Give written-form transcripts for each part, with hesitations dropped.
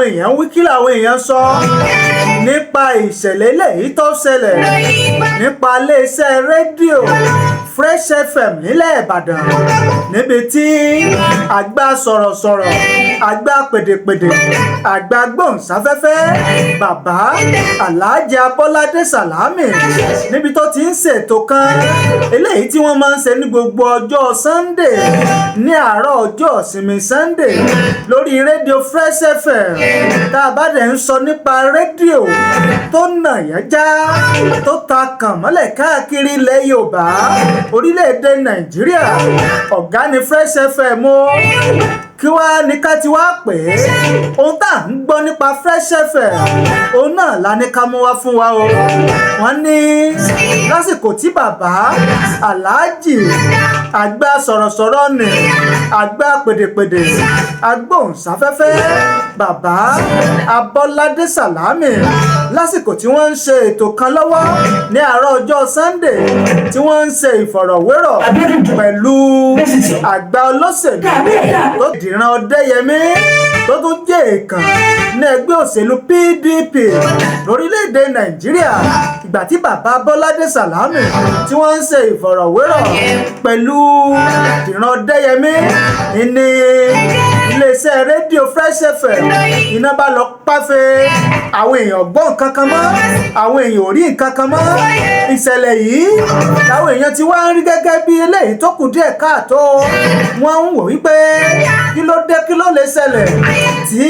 làwọn èèyàn wí kí làwọn èèyàn sọ nípa ìṣẹ̀lẹ̀ eléyìí tó ṣẹlẹ̀ nípa iléeṣẹ́ rédíò Fresh FM nílẹ̀ Ìbàdàn níbi tí àgbà sọ̀rọ̀sọ̀rọ̀ àgbà pèdèpèdè àgbà gbóhùnsáfẹ́fẹ́ bàbá Alhaji Abọ́ládé Sàlámì níbi tó ti ń ṣètò kan eléyìí tí wọ́n máa ń ṣe ní gbogbo ọjọ́ Sunday ní àárọ̀ ọjọ́ ìsinmi Sunday lórí rédíò Fresh FM tá a bá dẹ̀ ń sọ nípa rédíò tó nà yẹn já tó ta kàn mọ́lẹ̀ káàkiri ilẹ̀ Yorùbá orílẹ̀-èdè Nàìjíríà ọ̀gá ni Fresh FM o kí wá ní ká ti wá pè é ohun tá à ń gbọ́ nípa Fresh FM òun náà la ní ká mú wá fún wa o wọ́n ní lásìkò tí bàbá Alhaji àgbà sọ̀rọ̀sọ̀rọ̀ ni àgbà pèdèpèdè agbóhùnsáfẹ́fẹ́ bàbá Abọ́ládé Sàlámì lásìkò tí wọ́n ń ṣe ètò kan lọ́wọ́ ní àárọ̀ ọjọ́ Sunday tí wọ́n ń ṣe ìfọ̀rọ̀wérọ̀ pẹ̀lú àgbà olóṣèlú tó Diran Odeyemi tó tún jẹ́ èèkàn ní ẹgbẹ́ òṣèlú PDP lórílẹ̀‐èdè Nàìjíríà ìgbà tí bàbá Abọ́ládé Sàlámì tí wọ́n ń ṣe ìfọ̀rọ̀wérọ̀ pẹ̀lú Diran Odeyemi ní iléeṣẹ́ rédíò Fresh FM iná bá lọ páfẹ́ àwọn èèyàn gbọ́ nǹkan kan mọ́ àwọn èèyàn ò rí nǹkan kan mọ́ ìṣẹ̀lẹ̀ yìí láwọn èèyàn ti wá ń rí gẹ́gẹ́ bí eléyìí tó kù díẹ̀ káàtó wọ́n ń wò wípé kí ló dé kí ló lè ṣẹlẹ̀ tí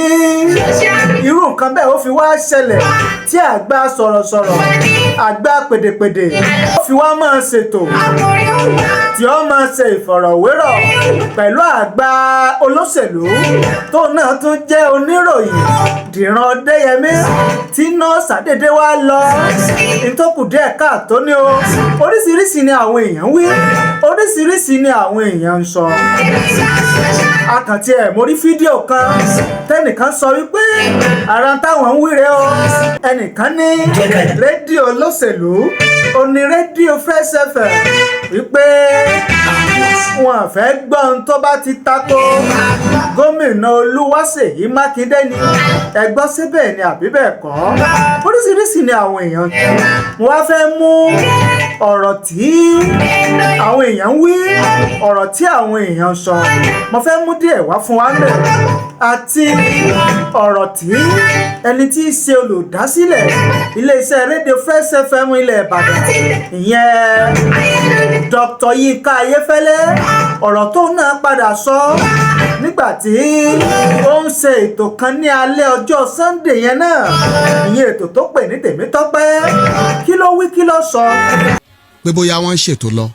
irú nǹkan bẹ́ẹ̀ ó fi wá ṣẹlẹ̀ tí àgbà sọ̀rọ̀sọ̀rọ̀ àgbà pèdèpèdè ó fi wá máa ṣètò tí ó máa ṣe ìfọ̀rọ̀wérọ̀ pẹ̀lú àgbà olóṣèlú tó náà tún jẹ́ oníròyìn Diran Odeyemi tí nọ́ọ̀sì àdédé wá lọ nítòkù díẹ̀ káàtó ní o oríṣiríṣi ni àwọn èèyàn wí oríṣiríṣi ni àwọn èèyàn ń sọ akàntí ẹ̀ mo rí fídíò kan tẹ́nìkan sọ wípé ara táwọn ń wíre o ẹnìkan ní rédíò olóṣèlú oní rédíò Fresh FM wípé wọn fẹ́ gbọ́ ohun tó bá ti tako gómìnà Olúwaṣèyí Mákindé ni ẹ gbọ́ síbẹ̀ ni àbí bẹ́ẹ̀ kọ́ oríṣiríṣi ni àwọn èèyàn mo wá fẹ́ mú ọ̀rọ̀ tí àwọn èèyàn wí ọ̀rọ̀ tí àwọn èèyàn sọ mo fẹ́ mú díẹ̀ wá fún wa lẹ̀ àti ọ̀rọ̀ tí ẹni tí í ṣe olùdásílẹ̀ iléeṣẹ́ rédíò Fresh FM ilẹ̀ Ìbàdàn ìyẹn Dr. Yinka Ayefele ọ̀rọ̀ tó náà padà sọ nígbà tí ó ń ṣe ètò kan ní alẹ́ ọjọ́ Sunday yẹn náà ìyẹn ètò tó pè ní Tèmítọ́pẹ́ kí ló wí kí ló sọ. pé bóyá wọ́n ń ṣètò lọ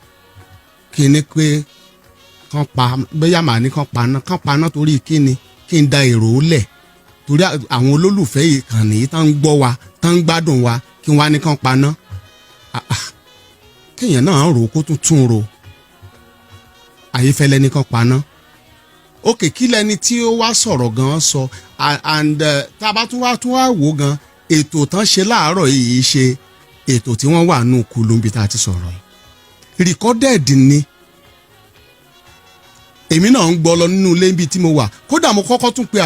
kí ni pé kán pa bóyá màá ní kán paná torí kí ni kí n da èrò lẹ̀ torí àwọn olólùfẹ́ ìkànnì yìí tán ń gbọ́ wa tán ń gbádùn wa kí wọ́n á ní kán paná kéèyàn náà rò ó kó tún rò Ayéfẹ́lẹ́ ní kán paná òkè kí lẹni tí ó wá sọ̀rọ̀ gan sọ and tá a bá tún wá wò gan ètò tán ṣe láàárọ̀ yìí ṣe ètò tí wọ́n wà nù kùlùmbí tá a ti sọ̀rọ̀ yìí recorded ni èmi náà ń gbọ́ lọ nínú ilé ibi tí mo wà kódà mo kọ́kọ́ tún pe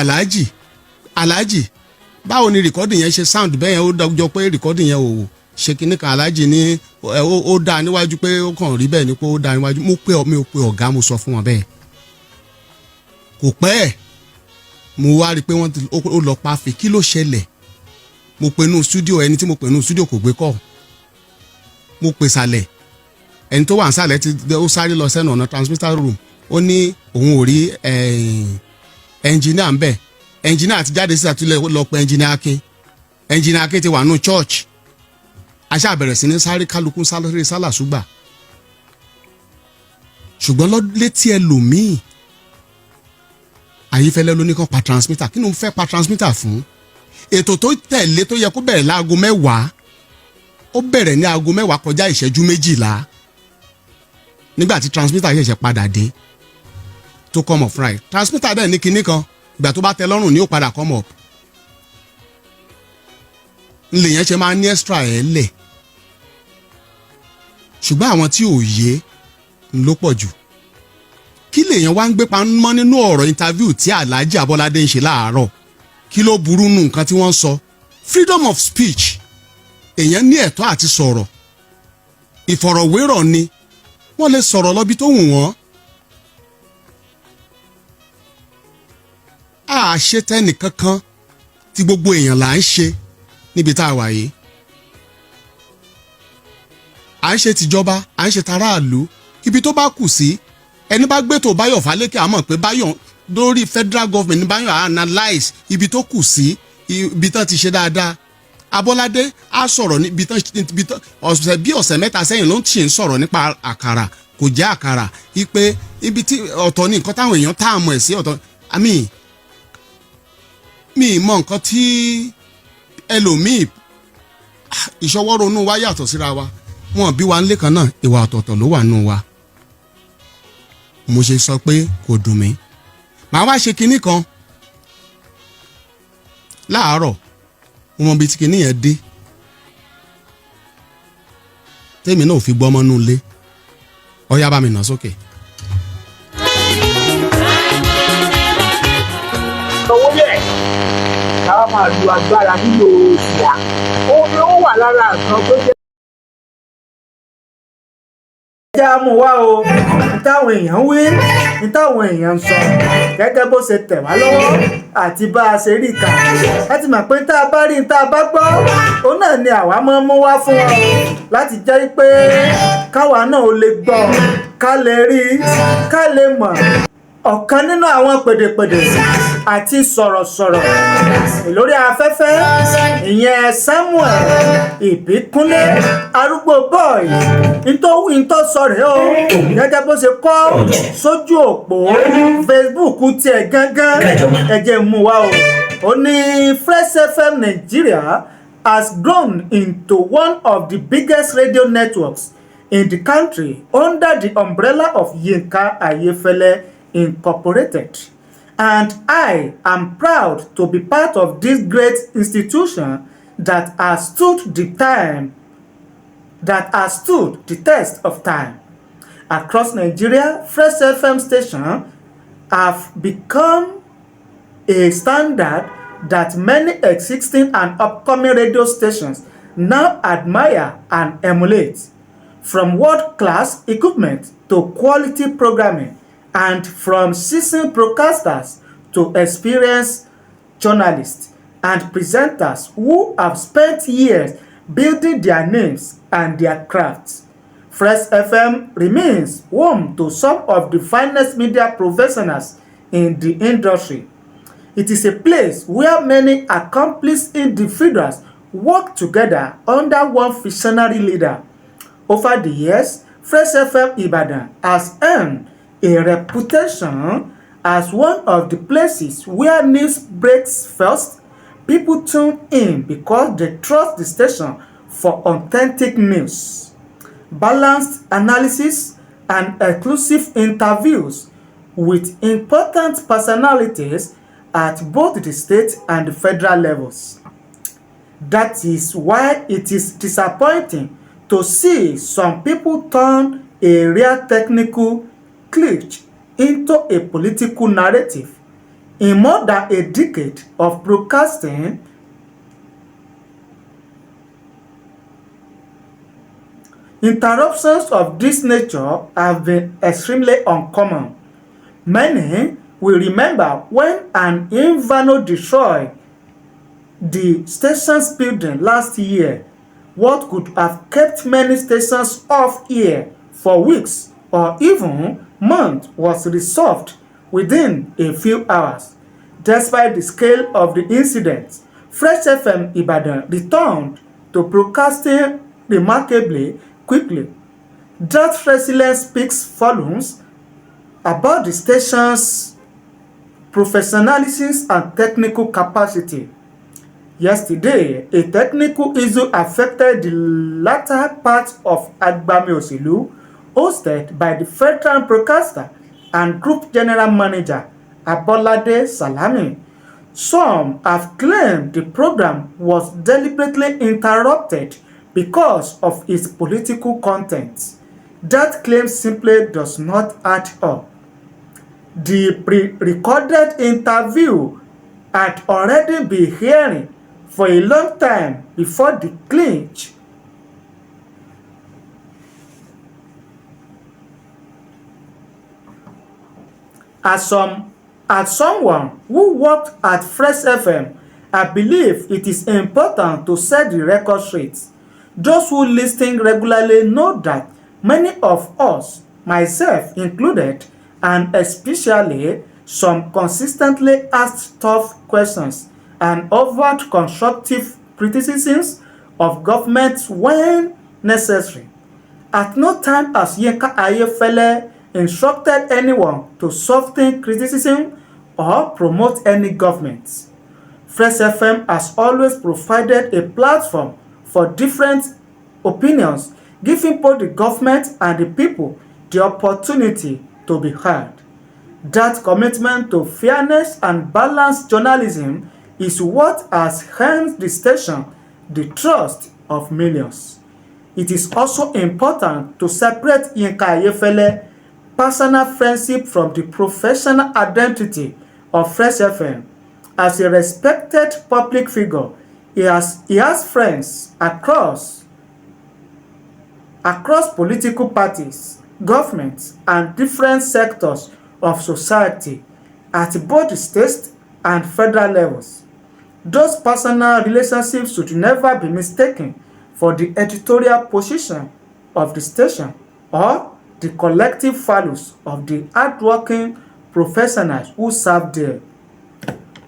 Alhaji báwo ni recording yẹn ṣe sound bẹ́ẹ̀ yẹn ó dájọ́ pé recording yẹn ò ṣe kíní kan Alhaji ní ó dá níwájú pé ó kàn rí bẹ́ẹ̀ ni pé ó dá níwájú mi ò pe ọ̀gá mo sọ fún wọn bẹ́ẹ̀ kò pẹ́ mo wá rí i pé ó lọ pa fè kí ló ṣẹlẹ̀ mo pe inú studio ẹni tí mo pe inú studio kò gbé kọ́ mo pè sàlẹ̀ ẹni tó wà ń sàlẹ̀ ó sáré lọ sẹ́nu ọ̀nà transmitter room ó ní òun ò rí ẹnjìnìá ń bẹ̀ ẹnjìnìá ti jáde sí àtúlẹ̀ lọ pé ẹnjìnìá Akin ti wà nù church aṣá bẹ̀rẹ̀ sí ní sáré kálukú sáré sálàsúgbà ṣùgbọ́n létí ẹlòmíì Ayéfẹ́lẹ́ ló ní kàn pa transmitter kí ni mo fẹ́ pa transmitter fún ètò tó tẹ̀lé tó yẹ kó bẹ̀rẹ̀ láago 10 ó bẹ̀rẹ̀ ní aago 10 kọjá ìṣẹ́jú 12 nígbà tí transmitter ṣẹ̀ṣẹ̀ padà dé tó come up right transmitter dẹ̀ ní kinní kan ìgbà tó bá tẹ́ lọ́rùn ni ó padà come up ńlẹ̀ yẹn ṣe máa ní extra ẹ̀ lẹ̀ ṣùgbọ́n àwọn tí ò yé ló pọ̀ jù kí lèèyàn wá ń gbé pamọ́ nínú ọ̀rọ̀ interview tí Alhaji Abọ́ládé ń ṣe láàárọ̀ kí ló burú nù nǹkan tí wọ́n sọ freedom of speech èèyàn ní ẹ̀tọ́ àti sọ̀rọ̀ ìfọ̀rọ̀wérọ̀ ni wọ́n lè sọ̀rọ̀ lọ́bi tó wù wọ́n. a ṣe tẹ́nì kankan tí gbogbo èèyàn là ń ṣe níbi tá a wà yìí. à ń ṣe tìjọba à ń ṣe taráàlú ibi tó bá kù sí ẹni bá gbé tó Báyọ̀ Fálékè àmọ́ pé Báyọ̀ lórí federal government ní Báyọ̀ analyse ibi tó kù sí ibi tán ti ṣe dáadáa. Abọ́ládé á sọ̀rọ̀ níbi tán ọ̀sẹ̀ bí ọ̀sẹ̀ mẹ́ta sẹ́yìn ló ń tì ń sọ̀rọ̀ nípa àkàrà kò jẹ́ àkàrà ipe ibi tí ọ̀tọ̀ ní nǹkan táwọn èèyàn táàmù ẹ̀ sí ọ̀tọ̀ àmì mi mọ nǹkan tí ẹlòmíì ìṣọwọ́rònú wa yàtọ̀ síra wa wọn bí wa nílé kan náà ìwà ọ̀tọ̀ọ̀tọ̀ ló wà nù wa. mo ṣe sọ pé kò dùn mí màá wá ṣe kinní kan láàárọ̀ mo mọ ibi tí kinní yẹn dé tèmi náà ò fi gbọ́mọ́ nù lé ọyá bá mi nà sókè. owó yẹ ká máa lu agbára nílò ìyá ó wà lára àtàn tó jẹ́. ẹjẹ́ á mú wá o ní táwọn èèyàn wí ní táwọn èèyàn ń sọ gẹ́gẹ́ bó ṣe tẹ̀ wá lọ́wọ́ àti bá a ṣe rí ìka láti mọ̀ pé tá a bá rí tá a bá gbọ́ òun náà ni àwa máa ń mú wá fún ọ láti jẹ́ pé káwa náà ò lè gbọ́ ká lè rí ká lè mọ̀ ọ̀kan nínú àwọn pèdèpèdè àti sọ̀rọ̀sọ̀rọ̀ lórí afẹ́fẹ́ ìyẹn Samuel Ìbíkúnlé arúgbó boy ntọ́ sọ rẹ̀ o gẹ́gẹ́ bó ṣe kọ́ sójú òpó Facebook tiẹ̀ gángan ẹ̀jẹ̀ mú wa o ó ní Fresh FM Nigeria has grown into one of the biggest radio networks in the country under the umbrella of Yinka Ayefele Incorporated, and I am proud to be part of this great institution that has stood the test of time. Across Nigeria, Fresh FM stations have become a standard that many existing and upcoming radio stations now admire and emulate. From world-class equipment to quality programming, and from seasoned broadcasters to experienced journalists and presenters who have spent years building their names and their crafts. Fresh FM remains home to some of the finest media professionals in the industry. It is a place where many accomplished individuals work together under one visionary leader. Over the years, Fresh FM Ibadan has earned a reputation as one of the places where news breaks first. People tune in because they trust the station for authentic news, balanced analysis, and exclusive interviews with important personalities at both the state and the federal levels. That is why it is disappointing to see some people turn a real technical glitch into a political narrative. In more than a decade of broadcasting, interruptions of this nature have been extremely uncommon. Many will remember when an inferno destroyed the station's building last year. What could have kept many stations off air for weeks or even months was resolved within a few hours. Despite the scale of the incident, Fresh FM Ibadan returned to broadcasting remarkably quickly. That resilience speaks volumes about the station's professionalism and technical capacity. Yesterday, a technical issue affected the latter part of Agbami Oselu, hosted by the veteran broadcaster and group general manager Abolade Salami. Some have claimed the program was deliberately interrupted because of its political content. That claim simply does not add up. The pre-recorded interview had already been hearing for a long time before the clinch. As someone who worked at Fresh FM, I believe it is important to set the record straight. Those who listen regularly know that many of us, myself included, and especially some consistently asked tough questions and offered constructive criticisms of government when necessary. At no time has Yinka Ayefele instructed anyone to soften criticism or promote any government. Fresh FM has always provided a platform for different opinions, giving both the government and the people the opportunity to be heard. That commitment to fairness and balanced journalism is what has earned the station the trust of millions. It is also important to separate Yinka Ayefele personal friendship from the professional identity of Fresh FM. As a respected public figure, he has friends across political parties, governments, and different sectors of society at both the state and federal levels. Those personal relationships should never be mistaken for the editorial position of the station or the collective values of the hardworking professionals who serve there.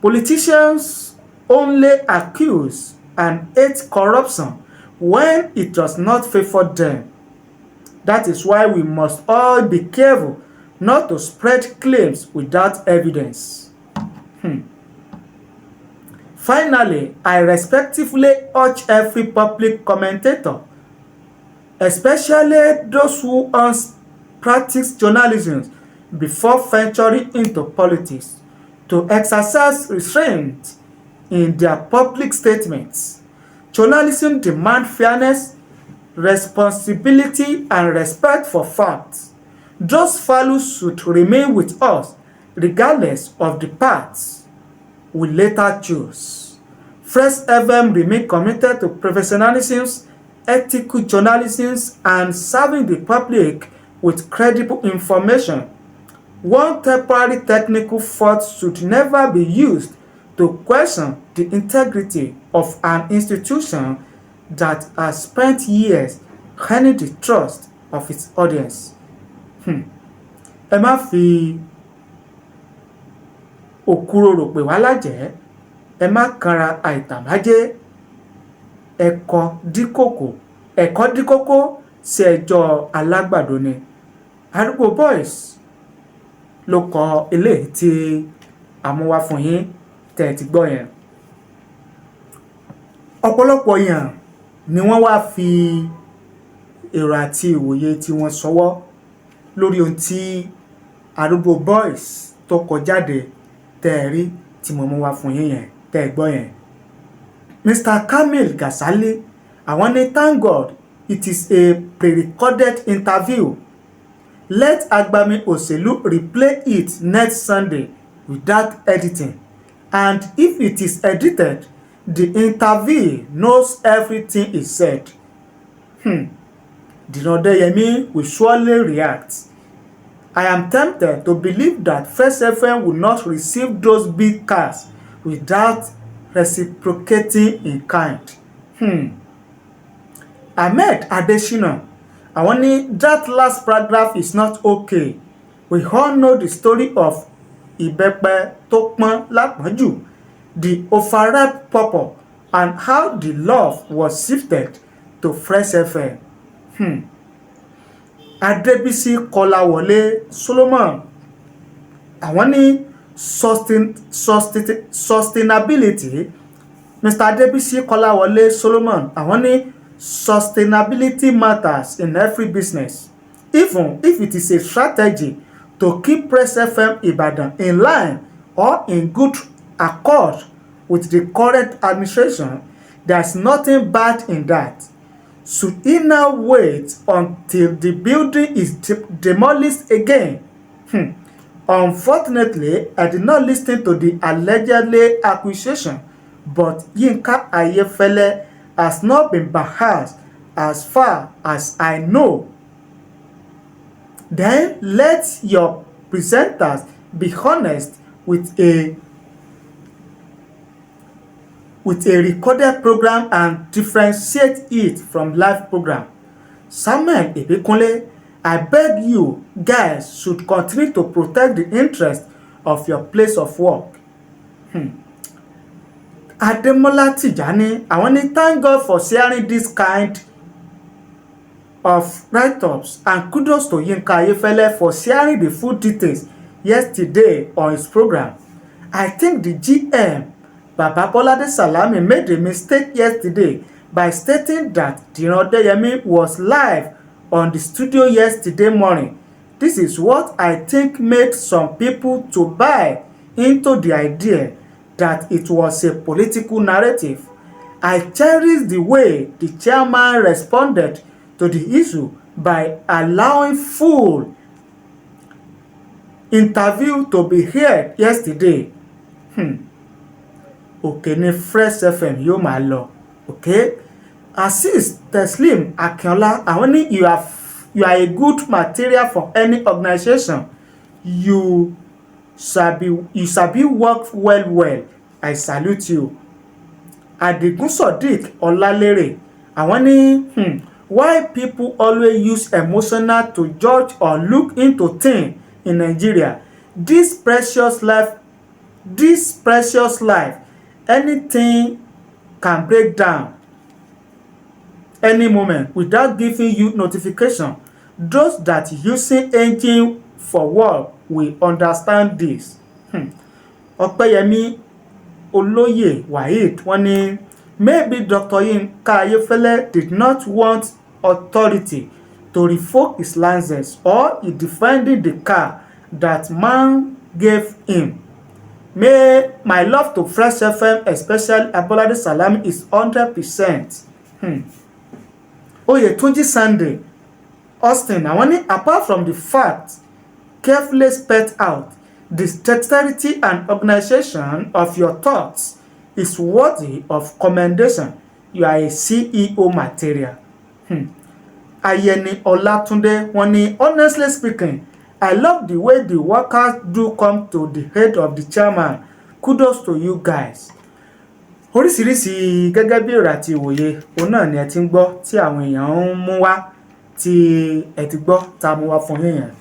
Politicians only accuse and hate corruption when it does not favor them. That is why we must all be careful not to spread claims without evidence. Finally, I respectfully urge every public commentator, especially those who once practiced journalism before venturing into politics, to exercise restraint in their public statements. Journalism demands fairness, responsibility, and respect for facts. Those values should remain with us regardless of the paths we later choose. Fresh FM remain committed to professionalism, ethical journalism, and serving the public with credible information. One temporary technical fault should never be used to question the integrity of an institution that has spent years earning the trust of its audience. Ẹ má fi òkúròrò pè wá lájẹ́, ẹ má kanra àìtàmájẹ́, ẹ̀kọ́ díkókó sí ẹjọ́ alágbàdo ni. Arúgbó boys ló kọ eléyìí tí àmúwá fún yín tẹ́ ti gbọ́ yẹn. Ọ̀pọ̀lọpọ̀ èèyàn ni wọ́n wá fi èrò àti ìwòye tí wọ́n sọwọ́ lórí ohun tí Arúgbó boys tó kọ jáde tẹ́ rí tí mo mú wá fún yín yẹn tẹ́ gbọ́ yẹn. Mr. Kamil Gasali, àwọn ní thank God it is a pre-recorded interview. Let Agbami Òṣèlú replay it next Sunday without editing. And if it is edited, the interview knows everything is said. Diran Odeyemi will surely react. I am tempted to believe that Fresh FM will not receive those big cars without reciprocating in kind. Ahmed Adesina, àwọn ní that last paragraph is not okay. We all know the story of Ìbẹ́pẹ tó pọ́n lápọ́njù, the overripe purple, and how the love was shifted to Fresh FM. Adébísí Kọ́láwọlé Solomon, àwọn ní sustainability. Mr. Adébísí Kọ́láwọlé Solomon, àwọn ní sustainability matters in every business, even if it is a strategy to keep Fresh FM Ibadan in line or in good accord with the current administration. There's nothing bad in that. Should he now wait until the building is demolished again? Unfortunately, I did not listen to the allegedly accusation, but Yinka Ayefele has not been biased as far as I know. Then let your presenters be honest with a recorded program and differentiate it from live program. Samuel Ebekunle, I beg you guys should continue to protect the interest of your place of work. Ademola Tijani, I want to thank God for sharing this kind of write-ups and kudos to Yinka Ayefele for sharing the full details yesterday on his program. I think the GM, Baba Bolade Salami, made a mistake yesterday by stating that Diran Odeyemi was live on the studio yesterday morning. This is what I think made some people to buy into the idea that it was a political narrative. I cherish the way the chairman responded to the issue by allowing full interview to be heard yesterday. Okay, ní Fresh FM yóò máa lọ. Okay, Azeez Teslim Akinola, àwọn ní you are a good material for any organization. You sabi work well. I salute you. Adigun Sodiq Olalere, àwọn ní why people always use emotional to judge or look into things in Nigeria. This precious life, anything can break down any moment without giving you notification. Those that using engine for work will understand this. Opeyemi Oloye Waheed, wọ́n ní maybe Dr. Yinka Ayefele did not want authority to revoke his license, or he defending the car that man gave him. My love to Fresh FM, especially Abolade Salami, is 100%. Oyetunji Sunday Austin, àwọn ní apart from the fact carefully spelled out, the dexterity and organization of your thoughts is worthy of commendation. You are a CEO material. Ayeni Olatunde, wọ́n ní honestly speaking, I love the way the workers do come to the head of the chairman. Kudos to you guys. Oríṣiríṣi gẹ́gẹ́ bí ọ̀rọ̀ àti ìwòye òun náà ni ẹ ti ń gbọ́ tí àwọn èèyàn ń mú wá, tí ẹ ti gbọ́ tá a mú wá fún yín yẹn.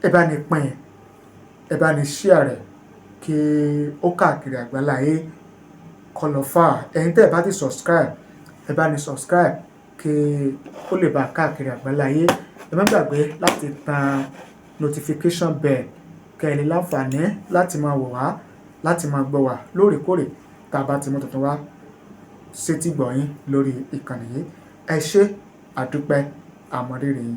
Ẹ bá ní pín, ẹ bá ní share rẹ̀ kí ó káàkiri àgbáláyé kó lọ fà. Ẹ̀yin tẹ́ ẹ bá ti subscribe, ẹ bá ní subscribe kí ó lè bá káàkiri àgbáláyé. Ẹ má gbàgbé láti tan notification bell kẹ́ ẹ lè láǹfààní láti máa wò wá, láti máa gbọ́ wá lóòrèkóòrè tá a bá ti mú tuntun wá sétí gbọ̀yìn lórí ìkànnì yìí. Ẹ ṣé, àdúpẹ́, àmọ̀rírì yín.